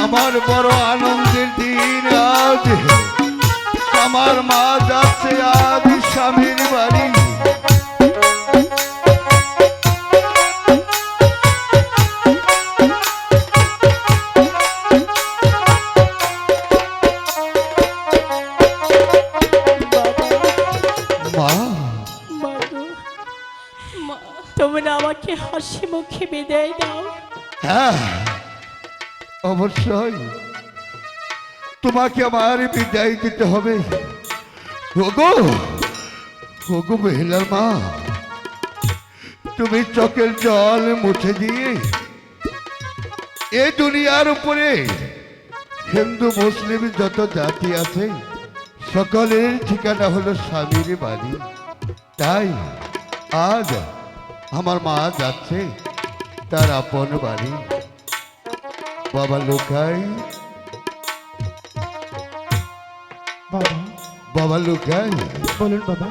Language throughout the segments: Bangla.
আমার বড় আনন্দের দিন আজ। আমার মা যাচ্ছে আজ স্বামীর বাড়ি। তোমরা আমাকে হাসি মুখে বিদায় দাও। হ্যাঁ অবশ্যই তোমাকে আমার বিদায় দিতে হবে। ওগো ওগো বেহুলার মা, তুমি চোখের জল মুছে দিয়ে এই দুনিয়ার উপরে হিন্দু মুসলিম যত জাতি আছে সকলের ঠিকানা হলো স্বামীর বাড়ি। তাই আজ আমার মা যাচ্ছে তার আপন বাড়ি। বাবা লুকাই, বাবা বাবা লুকাই, বলুন বাবা।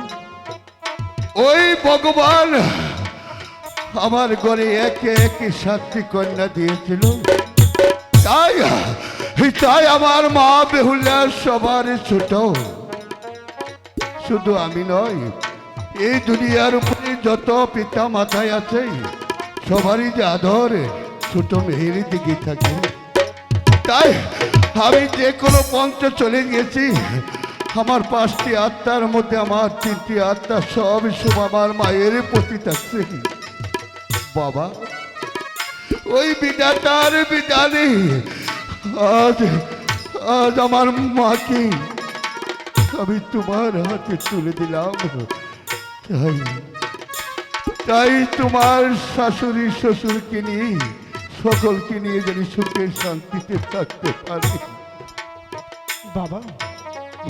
ওই ভগবান আমার ঘরে একে একে 7টি কন্যা দিয়েছিল। তাই তাই আমার মা বেহুলা সবার ছোট। শুধু আমি নয়, এই দুনিয়ার উপরে যত পিতা মাতায় আছে সবারই যে আদর ছোট মেয়ের দিকে থাকে। তাই আমি যে কোনো পঞ্চে চলে গিয়েছি, আমার 5টি আত্মার মধ্যে আমার 3টি আত্মা সব আমার মায়ের প্রতি থাকছে। বাবা ওই বিধাতার বিধানে আজ আজ আমার মাকে আমি তোমার হাতে তুলে দিলাম। তাই তাই তোমার শাশুড়ি শ্বশুরকে নিয়ে সকলকে নিয়ে যেন সুখে শান্তিতে থাকতে পারি। বাবা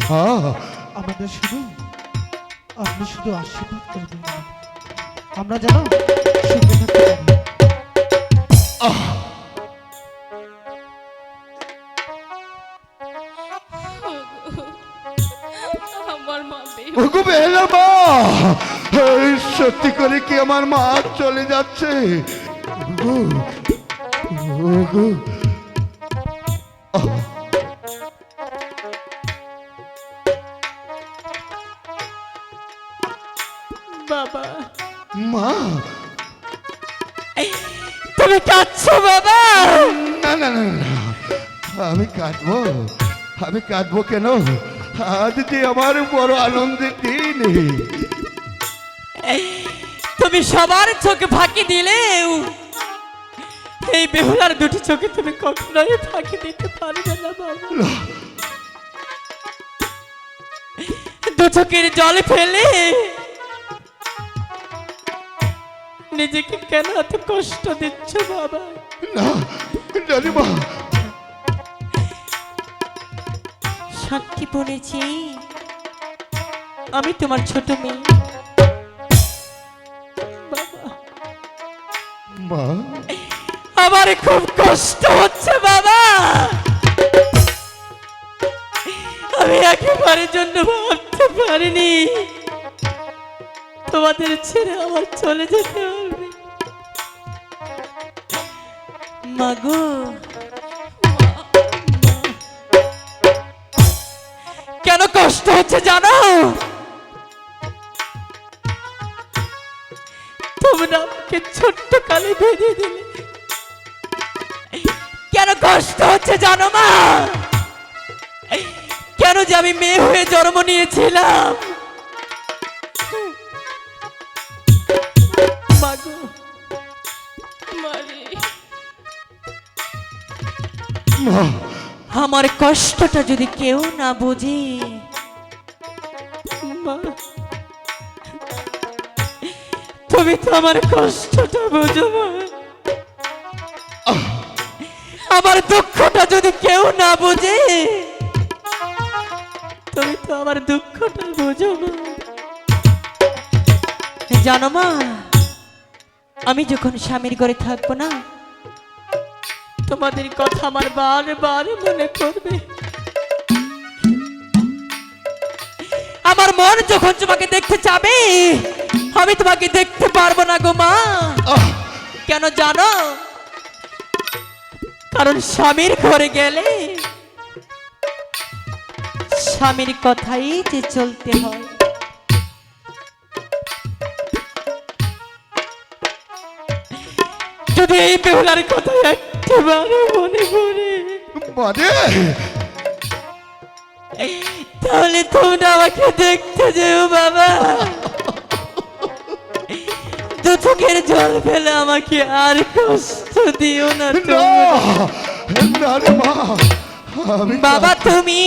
হ্যাঁ আমাদের শুধু আপনি শুধু আশীর্বাদ করে দিন, আমরা যেন সুখে থাকতে পারি। আমার মা ওগো বেহুলা মা, সত্যি করে কি আমার মা চলে যাচ্ছে? ওগো বাবা। মা তুমি কাঁদছো বাবা? না না না না, আমি কাঁদবো? আমি কাঁদবো কেন? আজ যে আমার বড় আনন্দের দিন। তুমি সবার চোখে ফাঁকি দিলেও এই বেহুলার 2টি চোখে তুমি কখনোই ফাঁকি দিতে পারবে না বাবা। 2 চোখের জল ফেলে নিজেকে কেন এত কষ্ট দিচ্ছ বাবা? না জানি মা। সাক্ষী বলেছি আমি তোমার ছোট মেয়ে বাবা। মা আমার খুব কষ্ট হচ্ছে বাবা। আমি একেবারে জন্য ভাবতে পারিনি তোমাদের ছেড়ে আমার চলে যেতে হবে। মাগো কেন কষ্ট হচ্ছে জানো? তোমরা আমাকে ছোট্ট কালে বেঁধে দিলে। কেন কষ্ট হচ্ছে জানো মা? কেন যে আমি মেয়ে হয়ে জন্ম নিয়েছিলাম। মাগো মারে মা, আমার কষ্টটা যদি কেউ না বোঝে, মা, তুমি তো আমার কষ্টটা বোঝো মা। আমার দুঃখটা যদি কেউ না বোঝে, তুমি তো আমার দুঃখটা বোঝো মা। জানো মা, আমি যখন স্বামীর ঘরে থাকবো না, তোমাদের কথা আমার বারবার মনে পড়বে। আমার মন যখন তোমাকে দেখতে যাবে, আমি তোমাকে দেখতে পারবো না গো মা। কেন জানো? কারণ স্বামীর ঘরে গেলে স্বামীর কথাই যে চলতে হয়। যদি এই বেহুলার কথা একবারও মনে পড়ে, মানে তাহলে তোমরা আমাকে দেখতে যেও বাবা। দু চোখের জল ফেলে আমাকে আর কষ্ট দিও না না, তোমরা। না রে মা, আমি বাবা তুমি